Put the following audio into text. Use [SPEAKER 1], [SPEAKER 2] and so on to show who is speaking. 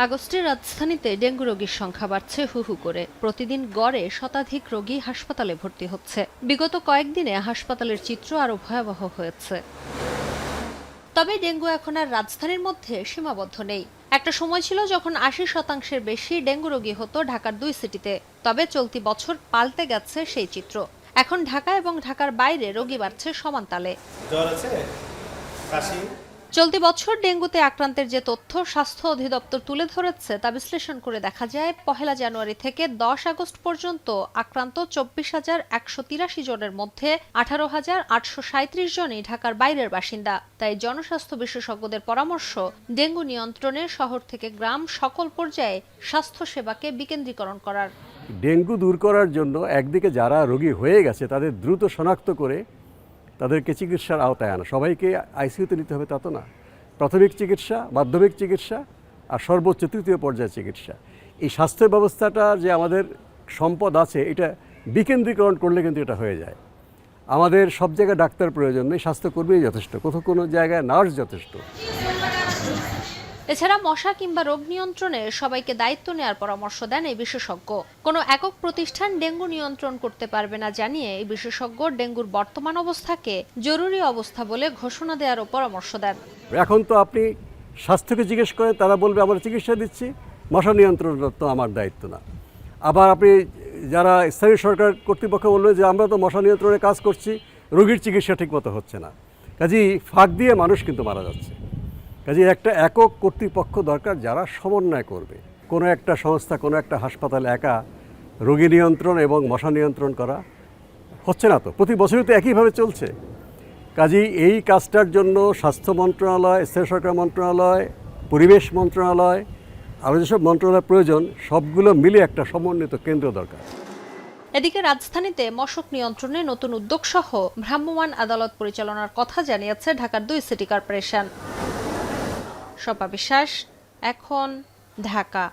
[SPEAKER 1] আগস্টে রাজধানীতে ডেঙ্গু রোগীর সংখ্যা বাড়ছে হু হু করে। প্রতিদিন গড়ে শতাধিক রোগী হাসপাতালে ভর্তি হচ্ছে। বিগত কয়েকদিনে হাসপাতালের চিত্র আরও ভয়াবহ হয়েছে। তবে ডেঙ্গু এখন আর রাজধানীর মধ্যে সীমাবদ্ধ নেই। একটা সময় ছিল যখন ৮০% বেশি ডেঙ্গু রোগী হতো ঢাকার ২ সিটিতে। তবে চলতি বছর পাল্টে গেছে সেই চিত্র। এখন ঢাকা এবং ঢাকার বাইরে রোগী বাড়ছে সমান তালে। চলতি বছর ডেঙ্গুতে আক্রান্তের যে তথ্য স্বাস্থ্য অধিদপ্তর তুলে ধরেছে তা বিশ্লেষণ করে দেখা যায়, ১ জানুয়ারি থেকে ১০ আগস্ট পর্যন্ত আক্রান্ত ২৪,১৮৩ জনের মধ্যে ১৮,৮৩৭ জনই ঢাকার বাইরের বাসিন্দা। তাই জনস্বাস্থ্য বিশেষজ্ঞদের পরামর্শ, ডেঙ্গু নিয়ন্ত্রণে শহর থেকে গ্রাম সকল পর্যায়ে স্বাস্থ্যসেবাকে বিকেন্দ্রীকরণ করার।
[SPEAKER 2] ডেঙ্গু দূর করার জন্য একদিকে যারা রোগী হয়ে গেছে তাদের দ্রুত শনাক্ত করে তাদেরকে চিকিৎসার আওতায় আনা। সবাইকে আইসিইউতে নিতে হবে তা তো না। প্রাথমিক চিকিৎসা, মাধ্যমিক চিকিৎসা আর সর্বোচ্চ ৩য় পর্যায়ের চিকিৎসা। এই স্বাস্থ্য ব্যবস্থাটা যে আমাদের সম্পদ আছে, এটা বিকেন্দ্রীকরণ করলে কিন্তু এটা হয়ে যায়। আমাদের সব জায়গায় ডাক্তার প্রয়োজন নেই, স্বাস্থ্যকর্মী যথেষ্ট, কোথাও কোনো জায়গায় নার্স যথেষ্ট।
[SPEAKER 1] এছাড়া মশা কিংবা রোগ নিয়ন্ত্রণে সবাইকে দায়িত্ব নেওয়ার পরামর্শ দেন এই বিশেষজ্ঞ। কোনো একক প্রতিষ্ঠান ডেঙ্গু নিয়ন্ত্রণ করতে পারবে না জানিয়ে এই বিশেষজ্ঞ ডেঙ্গুর বর্তমান অবস্থাকে জরুরি অবস্থা বলে ঘোষণা দেওয়ারও পরামর্শ দেন।
[SPEAKER 2] এখন তো আপনি স্বাস্থ্যকে জিজ্ঞেস করেন, তারা বলবে আমরা চিকিৎসা দিচ্ছি, মশা নিয়ন্ত্রণ তো আমার দায়িত্ব না। আবার আপনি যারা স্থানীয় সরকার কর্তৃপক্ষ বলবেন যে আমরা তো মশা নিয়ন্ত্রণে কাজ করছি, রোগীর চিকিৎসা ঠিকমতো হচ্ছে না। কাজেই ফাঁক দিয়ে মানুষ কিন্তু মারা যাচ্ছে। কাজে একটা একক কর্তৃপক্ষ দরকার যারা সমন্বয় করবে। কোনো একটা সংস্থা, কোনো একটা হাসপাতাল একা রোগী নিয়ন্ত্রণ এবং মশা নিয়ন্ত্রণ করা হচ্ছে না তো, প্রতি বছরই তো একইভাবে চলছে। কাজেই এই কাজটার জন্য স্বাস্থ্য মন্ত্রণালয়, স্থানীয় সরকার মন্ত্রণালয়, পরিবেশ মন্ত্রণালয়, আরও যেসব মন্ত্রণালয় প্রয়োজন সবগুলো মিলে একটা সমন্বিত কেন্দ্র দরকার।
[SPEAKER 1] এদিকে রাজধানীতে মশক নিয়ন্ত্রণে নতুন উদ্যোগ সহ ভ্রাম্যমাণ আদালত পরিচালনার কথা জানিয়েছে ঢাকার ২ সিটি কর্পোরেশন। শোভা বিশ্বাস, এখন, ঢাকা।